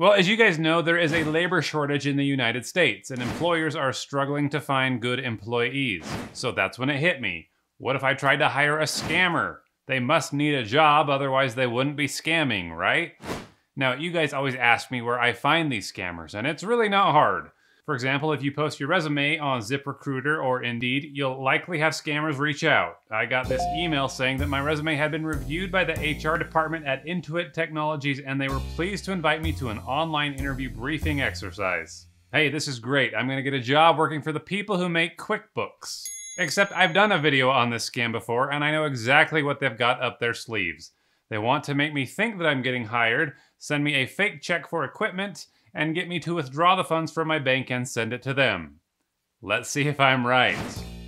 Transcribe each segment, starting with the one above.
Well, as you guys know, there is a labor shortage in the United States, and employers are struggling to find good employees. So that's when it hit me. What if I tried to hire a scammer? They must need a job, otherwise they wouldn't be scamming, right? Now, you guys always ask me where I find these scammers, and it's really not hard. For example, if you post your resume on ZipRecruiter or Indeed, you'll likely have scammers reach out. I got this email saying that my resume had been reviewed by the HR department at Intuit Technologies and they were pleased to invite me to an online interview briefing exercise. Hey, this is great. I'm gonna get a job working for the people who make QuickBooks. Except I've done a video on this scam before and I know exactly what they've got up their sleeves. They want to make me think that I'm getting hired, send me a fake check for equipment, and get me to withdraw the funds from my bank and send it to them. Let's see if I'm right.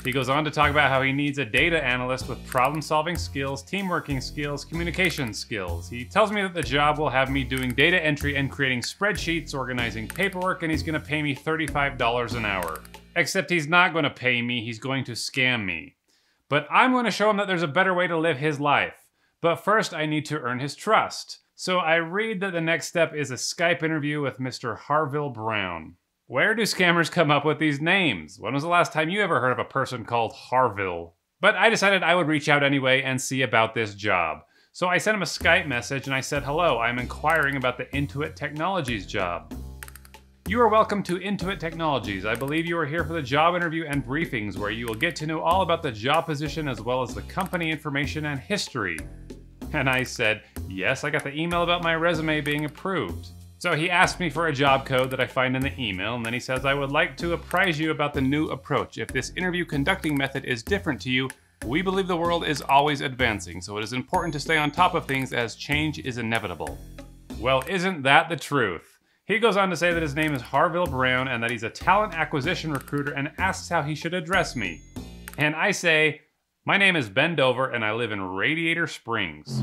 He goes on to talk about how he needs a data analyst with problem-solving skills, team-working skills, communication skills. He tells me that the job will have me doing data entry and creating spreadsheets, organizing paperwork, and he's gonna pay me $35 an hour. Except he's not gonna pay me, he's going to scam me. But I'm gonna show him that there's a better way to live his life. But first, I need to earn his trust. So I read that the next step is a Skype interview with Mr. Harville Brown. Where do scammers come up with these names? When was the last time you ever heard of a person called Harville? But I decided I would reach out anyway and see about this job. So I sent him a Skype message and I said, "Hello, I'm inquiring about the Intuit Technologies job." "You are welcome to Intuit Technologies. I believe you are here for the job interview and briefings where you will get to know all about the job position as well as the company information and history." And I said, yes, I got the email about my resume being approved. So he asked me for a job code that I find in the email, and then he says, "I would like to apprise you about the new approach. If this interview conducting method is different to you, we believe the world is always advancing, so it is important to stay on top of things as change is inevitable." Well, isn't that the truth? He goes on to say that his name is Harville Brown and that he's a talent acquisition recruiter and asks how he should address me. And I say, "My name is Ben Dover and I live in Radiator Springs."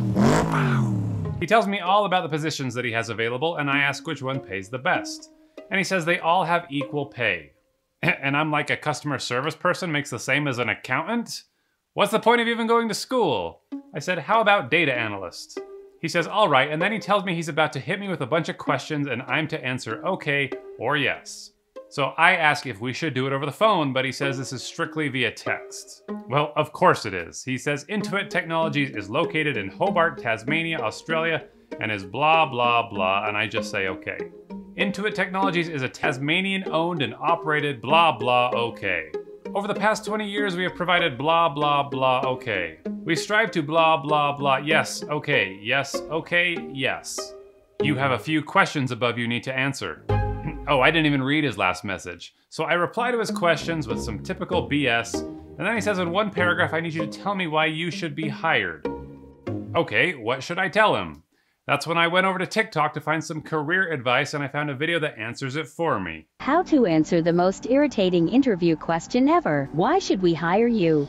He tells me all about the positions that he has available and I ask which one pays the best. And he says they all have equal pay. And I'm like, a customer service person makes the same as an accountant? What's the point of even going to school? I said, "How about data analyst?" He says, "All right," and then he tells me he's about to hit me with a bunch of questions and I'm to answer okay or yes. So I ask if we should do it over the phone, but he says this is strictly via text. Well, of course it is. He says Intuit Technologies is located in Hobart, Tasmania, Australia, and is blah, blah, blah, and I just say okay. Intuit Technologies is a Tasmanian-owned and operated blah, blah, okay. Over the past 20 years, we have provided blah, blah, blah, okay. We strive to blah, blah, blah, yes, okay, yes. You have a few questions above you need to answer. Oh, I didn't even read his last message. So I reply to his questions with some typical BS, and then he says in one paragraph, "I need you to tell me why you should be hired." Okay, what should I tell him? That's when I went over to TikTok to find some career advice and I found a video that answers it for me. How to answer the most irritating interview question ever. Why should we hire you?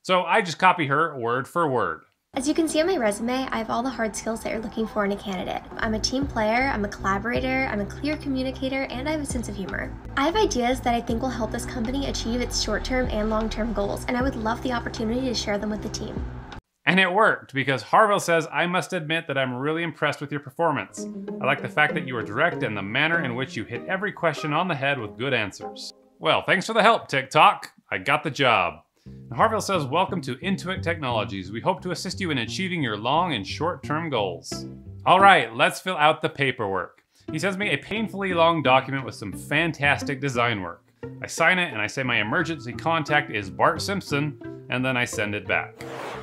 So I just copy her word for word. As you can see on my resume, I have all the hard skills that you're looking for in a candidate. I'm a team player, I'm a collaborator, I'm a clear communicator, and I have a sense of humor. I have ideas that I think will help this company achieve its short-term and long-term goals, and I would love the opportunity to share them with the team. And it worked, because Harville says, "I must admit that I'm really impressed with your performance. I like the fact that you were direct and the manner in which you hit every question on the head with good answers." Well, thanks for the help, TikTok. I got the job. And Harville says, "Welcome to Intuit Technologies. We hope to assist you in achieving your long and short-term goals." All right, let's fill out the paperwork. He sends me a painfully long document with some fantastic design work. I sign it and I say my emergency contact is Bart Simpson, and then I send it back.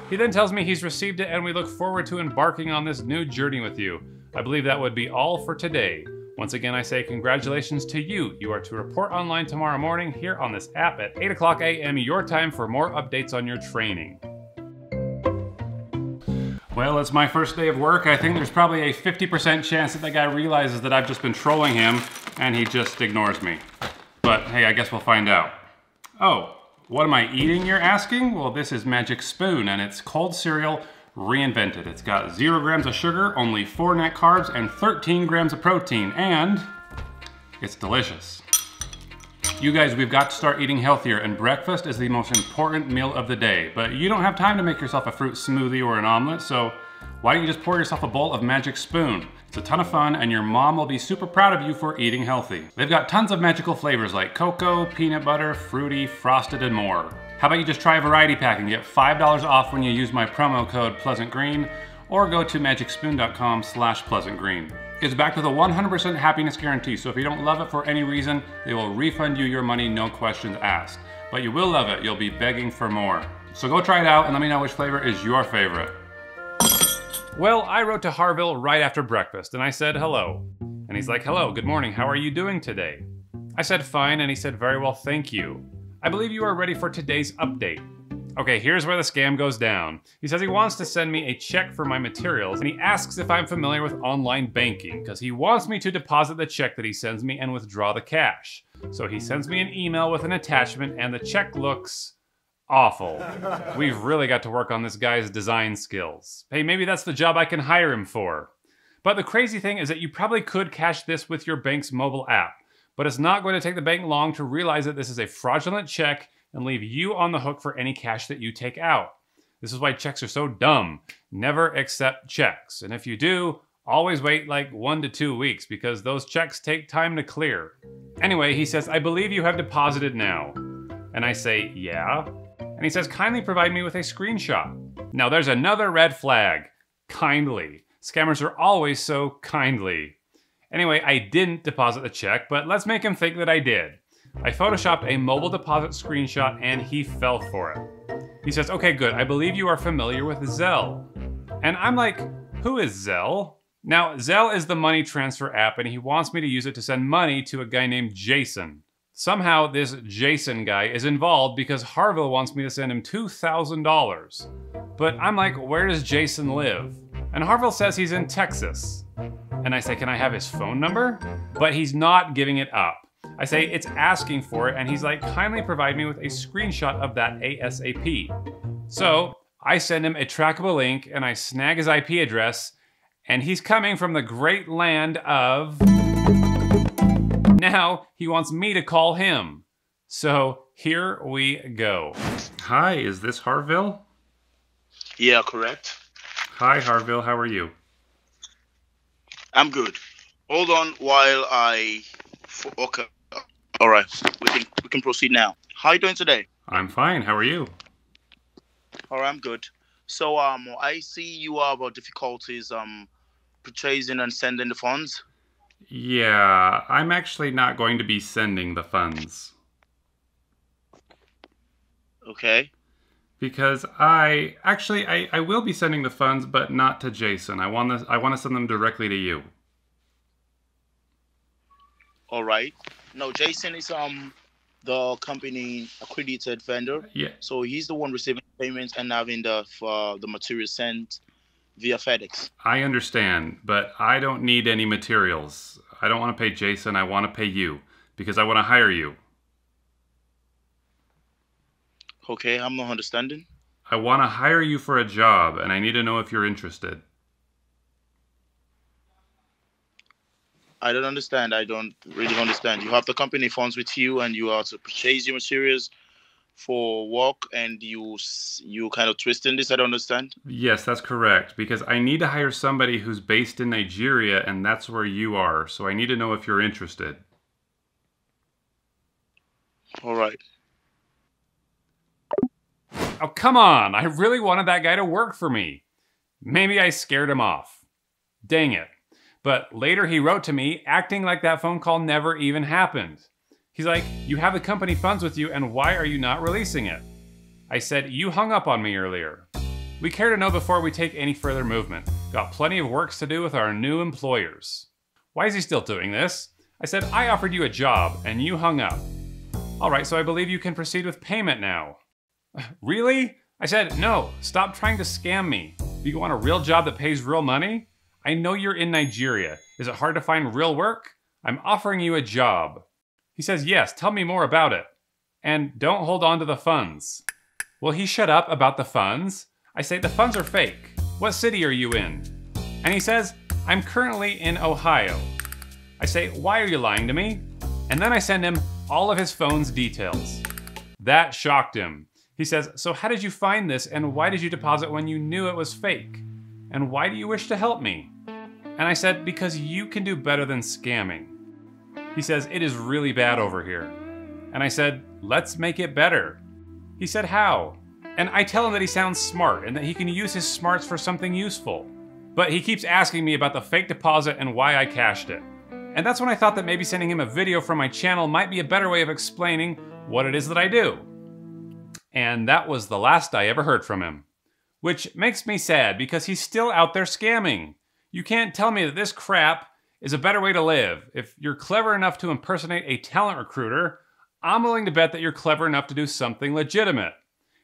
He then tells me he's received it and we look forward to embarking on this new journey with you. I believe that would be all for today. Once again, I say congratulations to you. You are to report online tomorrow morning here on this app at 8 o'clock a.m. your time for more updates on your training. Well, it's my first day of work. I think there's probably a 50% chance that guy realizes that I've just been trolling him and he just ignores me. But hey, I guess we'll find out. Oh, what am I eating, you're asking? Well, this is Magic Spoon and it's cold cereal reinvented. It's got 0 grams of sugar, only 4 net carbs, and 13 grams of protein, and it's delicious. You guys, we've got to start eating healthier, and breakfast is the most important meal of the day. But you don't have time to make yourself a fruit smoothie or an omelet, so why don't you just pour yourself a bowl of Magic Spoon? It's a ton of fun, and your mom will be super proud of you for eating healthy. They've got tons of magical flavors like cocoa, peanut butter, fruity, frosted, and more. How about you just try a variety pack and get $5 off when you use my promo code PleasantGreen, or go to magicspoon.com/pleasantgreen. It's backed with a 100% happiness guarantee, so if you don't love it for any reason, they will refund you your money, no questions asked. But you will love it, you'll be begging for more. So go try it out and let me know which flavor is your favorite. Well, I wrote to Harville right after breakfast and I said hello. And he's like, hello, good morning, how are you doing today? I said fine, and he said, very well, thank you. I believe you are ready for today's update. Okay, here's where the scam goes down. He says he wants to send me a check for my materials, and he asks if I'm familiar with online banking, because he wants me to deposit the check that he sends me and withdraw the cash. So he sends me an email with an attachment, and the check looks awful. We've really got to work on this guy's design skills. Hey, maybe that's the job I can hire him for. But the crazy thing is that you probably could cash this with your bank's mobile app, but it's not going to take the bank long to realize that this is a fraudulent check and leave you on the hook for any cash that you take out. This is why checks are so dumb. Never accept checks. And if you do, always wait like 1 to 2 weeks because those checks take time to clear. Anyway, he says, I believe you have deposited now. And I say, yeah. And he says, kindly provide me with a screenshot. Now there's another red flag. Kindly. Scammers are always so kindly. Anyway, I didn't deposit the check, but let's make him think that I did. I photoshopped a mobile deposit screenshot and he fell for it. He says, okay, good, I believe you are familiar with Zelle. And I'm like, who is Zelle? Now, Zelle is the money transfer app and he wants me to use it to send money to a guy named Jason. Somehow this Jason guy is involved because Harville wants me to send him $2,000. But I'm like, where does Jason live? And Harville says he's in Texas. And I say, can I have his phone number? But he's not giving it up. I say, it's asking for it, and he's like, kindly provide me with a screenshot of that ASAP. So I send him a trackable link, and I snag his IP address, and he's coming from the great land of... Now he wants me to call him. So here we go. Hi, is this Harville? Yeah, correct. Hi, Harville, how are you? I'm good. Hold on while I... Okay. All right. We can proceed now. How are you doing today? I'm fine. How are you? All right, I'm good. So I see you have difficulties purchasing and sending the funds. Yeah, I'm actually not going to be sending the funds. Okay. Because I will be sending the funds, but not to Jason. I want to send them directly to you. All right. No, Jason is the company accredited vendor. Yeah. So he's the one receiving payments and having the material sent via FedEx. I understand, but I don't need any materials. I don't want to pay Jason. I want to pay you because I want to hire you. Okay, I'm not understanding. I want to hire you for a job, and I need to know if you're interested. I don't understand. I don't really understand. You have the company funds with you, and you are to purchase your materials for work, and you kind of twisting this. I don't understand. Yes, that's correct. Because I need to hire somebody who's based in Nigeria, and that's where you are. So I need to know if you're interested. All right. Oh, come on. I really wanted that guy to work for me. Maybe I scared him off. Dang it. But later he wrote to me, acting like that phone call never even happened. He's like, you have the company funds with you, and why are you not releasing it? I said, you hung up on me earlier. We care to know before we take any further movement. Got plenty of works to do with our new employers. Why is he still doing this? I said, I offered you a job, and you hung up. All right, so I believe you can proceed with payment now. Really? I said, no, stop trying to scam me. Do you want a real job that pays real money? I know you're in Nigeria. Is it hard to find real work? I'm offering you a job. He says, yes, tell me more about it. And don't hold on to the funds. Will he shut up about the funds? I say, the funds are fake. What city are you in? And he says, I'm currently in Ohio. I say, why are you lying to me? And then I send him all of his phone's details. That shocked him. He says, so how did you find this and why did you deposit when you knew it was fake? And why do you wish to help me? And I said, because you can do better than scamming. He says, it is really bad over here. And I said, let's make it better. He said, how? And I tell him that he sounds smart and that he can use his smarts for something useful. But he keeps asking me about the fake deposit and why I cashed it. And that's when I thought that maybe sending him a video from my channel might be a better way of explaining what it is that I do. And that was the last I ever heard from him. Which makes me sad because he's still out there scamming. You can't tell me that this crap is a better way to live. If you're clever enough to impersonate a talent recruiter, I'm willing to bet that you're clever enough to do something legitimate.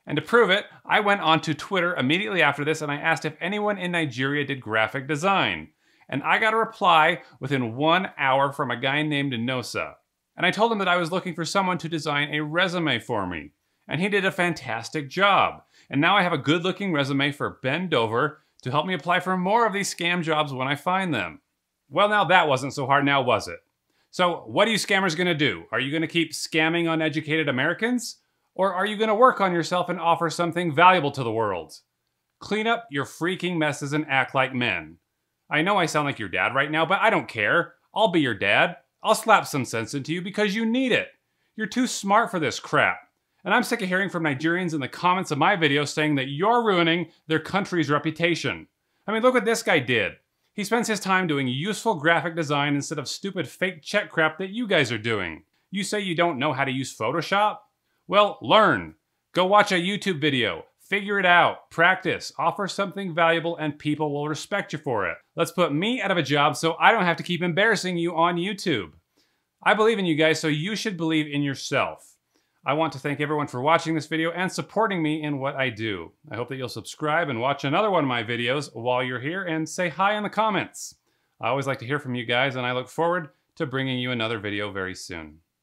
And to prove it, I went onto Twitter immediately after this and I asked if anyone in Nigeria did graphic design. And I got a reply within 1 hour from a guy named Nosa. And I told him that I was looking for someone to design a resume for me. And he did a fantastic job. And now I have a good-looking resume for Ben Dover to help me apply for more of these scam jobs when I find them. Well, now that wasn't so hard, now was it? So what are you scammers gonna do? Are you gonna keep scamming uneducated Americans? Or are you gonna work on yourself and offer something valuable to the world? Clean up your freaking messes and act like men. I know I sound like your dad right now, but I don't care. I'll be your dad. I'll slap some sense into you because you need it. You're too smart for this crap. And I'm sick of hearing from Nigerians in the comments of my videos saying that you're ruining their country's reputation. I mean, look what this guy did. He spends his time doing useful graphic design instead of stupid fake check crap that you guys are doing. You say you don't know how to use Photoshop? Well, learn. Go watch a YouTube video. Figure it out, practice, offer something valuable, and people will respect you for it. Let's put me out of a job so I don't have to keep embarrassing you on YouTube. I believe in you guys, so you should believe in yourself. I want to thank everyone for watching this video and supporting me in what I do. I hope that you'll subscribe and watch another one of my videos while you're here and say hi in the comments. I always like to hear from you guys, and I look forward to bringing you another video very soon.